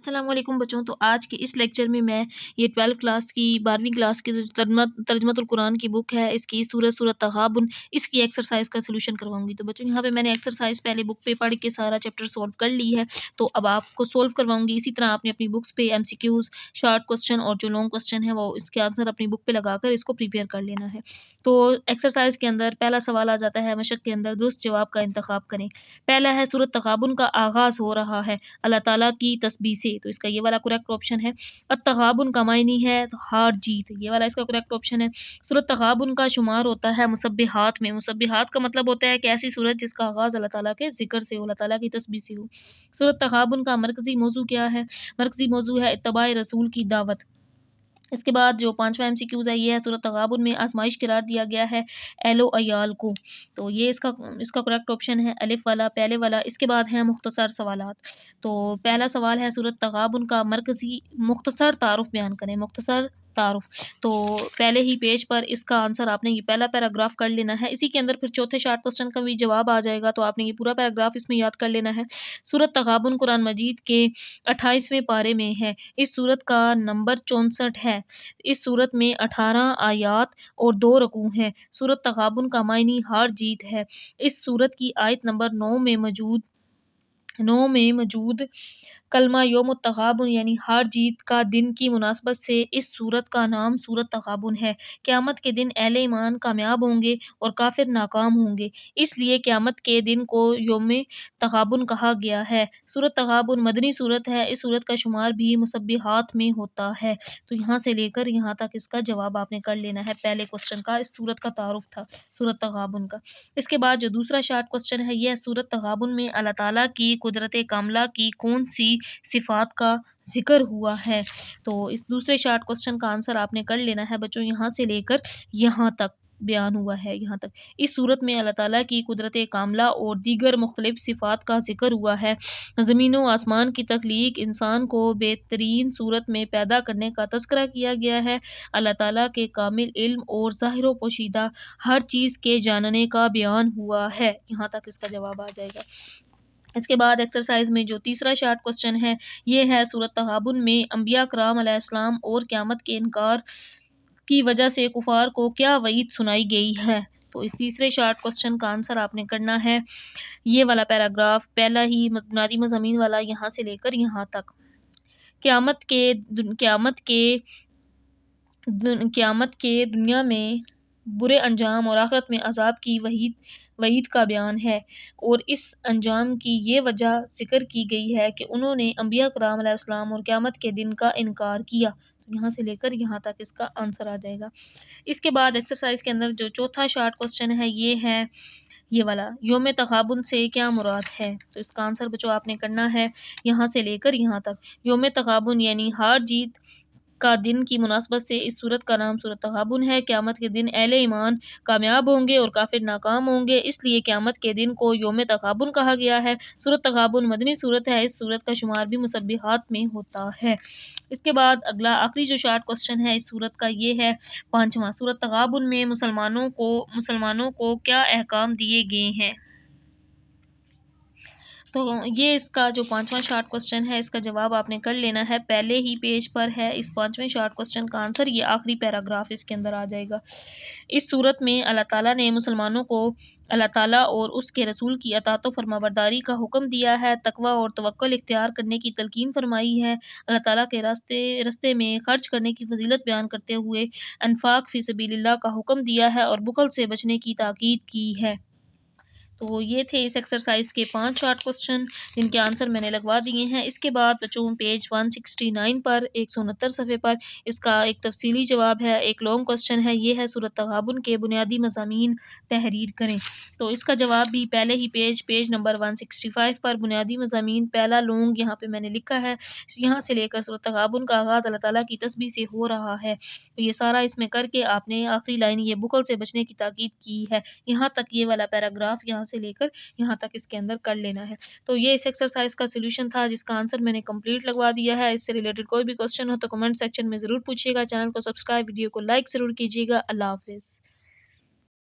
अस्सलाम वालेकुम बच्चों। तो आज के इस लेक्चर में मैं ये 12th क्लास की 12वीं क्लास की जो तर्जमतुल कुरान की बुक है, इसकी सूरत तगाबुन, इसकी एक्सरसाइज का सोल्यूशन करवाऊंगी। तो बच्चों यहाँ पे मैंने एक्सरसाइज पहले बुक पे पढ़ के सारा चैप्टर सॉल्व कर ली है, तो अब आपको सॉल्व करवाऊंगी। इसी तरह आपने अपनी बुक्स पे MCQs, शॉर्ट क्वेश्चन और जो लॉन्ग क्वेश्चन है वो इसके आंसर अपनी बुक पे लगाकर इसको प्रिपेयर कर लेना है। तो एक्सरसाइज के अंदर पहला सवाल आ जाता है, मशक के अंदर दुरुस्त जवाब का इंतखाब करें। पहला है, सूरत तगाबुन का आगाज़ हो रहा है अल्लाह ताला की तस्बीह से, तो इसका ये वाला करेक्ट ऑप्शन है। अत-तगाबुन का मायनी है तो हार जीत, ये वाला इसका करेक्ट ऑप्शन है। सूरत तगाबुन का शुमार होता है मुसब्बिहात में, मुसब्बिहात का मतलब होता है कि ऐसी सूरत जिसका आगाज़ अल्लाह ताला के ज़िक्र से हो, अल्लाह ताला की तस्बीह से हो। सूरत तगाबुन का मरकज़ी मौज़ू क्या है? मरकज़ी मौज़ू है इत्तिबाए रसूल की दावत। इसके बाद जो 5वां MCQज़ है, ये है सूरत तगाबुन में आज़माइश करार दिया गया है एलो अयाल को, तो ये इसका करेक्ट ऑप्शन है अलिफ वाला, पहले वाला। इसके बाद है मुख्तसर सवालात। तो पहला सवाल है, सूरत तगाबुन का मरकज़ी मुख्तसर तारुफ बयान करें। मुख्तसर तारुफ, तो पहले ही पेज पर इसका आंसर आपने ये पहला पैराग्राफ कर लेना है। इसी के अंदर फिर चौथे शॉर्ट क्वेश्चन का भी जवाब आ जाएगा, तो आपने ये पूरा पैराग्राफ इसमें याद कर लेना है। सूरत तगाबुन कुरान मजीद के 28वें पारे में है। इस सूरत का नंबर 64 है। इस सूरत में 18 आयात और 2 रकू हैं। सूरत तगाबुन का मायनी हार जीत है। इस सूरत की आयत नंबर 9 में मौजूद कलमा यौम तगाबुन यानी हार जीत का दिन की मुनासबत से इस सूरत का नाम सूरत तगाबुन है। क़यामत के दिन अहले ईमान कामयाब होंगे और काफिर नाकाम होंगे, इसलिए क़यामत के दिन को यौम तगाबुन कहा गया है। सूरत तगाबुन मदनी सूरत है। इस सूरत का शुमार भी मुसब्बिहात में होता है। तो यहाँ से लेकर यहाँ तक इसका जवाब आपने कर लेना है। पहले क्वेश्चन का इस सूरत का तारुफ था सूरत तगाबुन का। इसके बाद जो दूसरा शॉर्ट क्वेश्चन है, यह सूरत तगाबुन में अल्लाह ताला की कुदरत कामला की कौन सी सिफात का ज़िक्र हुआ है? तो इस दूसरे शॉर्ट क्वेश्चन का आंसर आपने कर लेना है बच्चों, यहाँ से लेकर यहाँ तक बयान हुआ है यहाँ तक। इस सूरत में अल्लाह ताला की कुदरत कामला और दीगर मुख्तलिफ सिफात का ज़िक्र हुआ है। ज़मीन व आसमान की तख्लीक, इंसान को बेहतरीन सूरत में पैदा करने का तज़किरा किया गया है। अल्लाह ताला के कामिल इल्म और ज़ाहिर व पोशीदा हर चीज़ के जानने का बयान हुआ है। यहाँ तक इसका जवाब आ जाएगा। इसके बाद एक्सरसाइज में जो तीसरा शॉर्ट क्वेश्चन है, ये है सूरत तगाबुन में अंबिया कराम अलैहिस्सलाम और क़यामत के इनकार की वजह से कुफार को क्या वईद सुनाई गई है? तो इस तीसरे शॉर्ट क्वेश्चन का आंसर आपने करना है ये वाला पैराग्राफ, पहला ही बुनियादी मज़ामीन वाला, यहाँ से लेकर यहाँ तक। क़यामत के दुनिया में बुरे अंजाम और आखिरत में अजाब की वईद का बयान है, और इस अंजाम की ये वजह ज़िक्र की गई है कि उन्होंने अंबिया कराम अलैहिस्सलाम और क़यामत के दिन का इनकार किया। तो यहाँ से लेकर यहाँ तक इसका आंसर आ जाएगा। इसके बाद एक्सरसाइज के अंदर जो चौथा शॉर्ट क्वेश्चन है, ये है ये वाला, यौम तगाबुन से क्या मुराद है? तो इसका आंसर बच्चों आपने करना है यहाँ से लेकर यहाँ तक। यौम तगाबुन यानी हार जीत का दिन की मुनासबत से इस सूरत का नाम सूरत तगाबुन है। क़यामत के दिन अहले ईमान कामयाब होंगे और काफिर नाकाम होंगे, इसलिए क़यामत के दिन को यौम तगाबुन कहा गया है। सूरत तगाबुन मदनी सूरत है। इस सूरत का शुमार भी मुसब्बिहात में होता है। इसके बाद अगला आखिरी जो शॉर्ट क्वेश्चन है इस सूरत का, ये है 5वां। सूरत तगाबुन में मुसलमानों को क्या अहकाम दिए गए हैं? तो ये इसका जो 5वां शॉर्ट क्वेश्चन है, इसका जवाब आपने कर लेना है। पहले ही पेज पर है इस 5वें शॉर्ट क्वेश्चन का आंसर, ये आखिरी पैराग्राफ इसके अंदर आ जाएगा। इस सूरत में अल्लाह ताला ने मुसलमानों को अल्लाह ताला और उसके रसूल की अताअत व फरमाबरदारी का हुक्म दिया है, तकवा और तवक्कुल इख्तियार करने की तलकीन फरमाई है, अल्लाह ताला के रास्ते में खर्च करने की फजीलत बयान करते हुए अनफाक फ़ी सबीलिल्लाह का हुक्म दिया है और बुख़ल से बचने की ताकीद की है। तो ये थे इस एक्सरसाइज के 5 शॉर्ट क्वेश्चन, जिनके आंसर मैंने लगवा दिए हैं। इसके बाद बच्चों पेज 169 पर 169 सफ़े पर इसका एक तफसीली जवाब है। एक लॉन्ग क्वेश्चन है, ये है सूरत तगाबुन के बुनियादी मज़ामीन तहरीर करें। तो इसका जवाब भी पहले ही पेज नंबर 165 पर बुनियादी मज़ामीन, पहला लॉन्ग यहाँ पे मैंने लिखा है। यहाँ से लेकर सूरत तगाबुन का आगाज़ अल्लाह ताला की तस्बीह से हो रहा है, तो ये सारा इसमें करके आपने आखिरी लाइन ये बुख़ल से बचने की ताकीद की है, यहाँ तक ये वाला पैराग्राफ यहाँ से लेकर यहाँ तक इसके अंदर कर लेना है। तो ये इस एक्सरसाइज का सॉल्यूशन था, जिसका आंसर मैंने कंप्लीट लगवा दिया है। इससे रिलेटेड कोई भी क्वेश्चन हो तो कमेंट सेक्शन में ज़रूर पूछिएगा। चैनल को सब्सक्राइब, वीडियो को लाइक ज़रूर कीजिएगा। अल्लाह हाफ़िज़।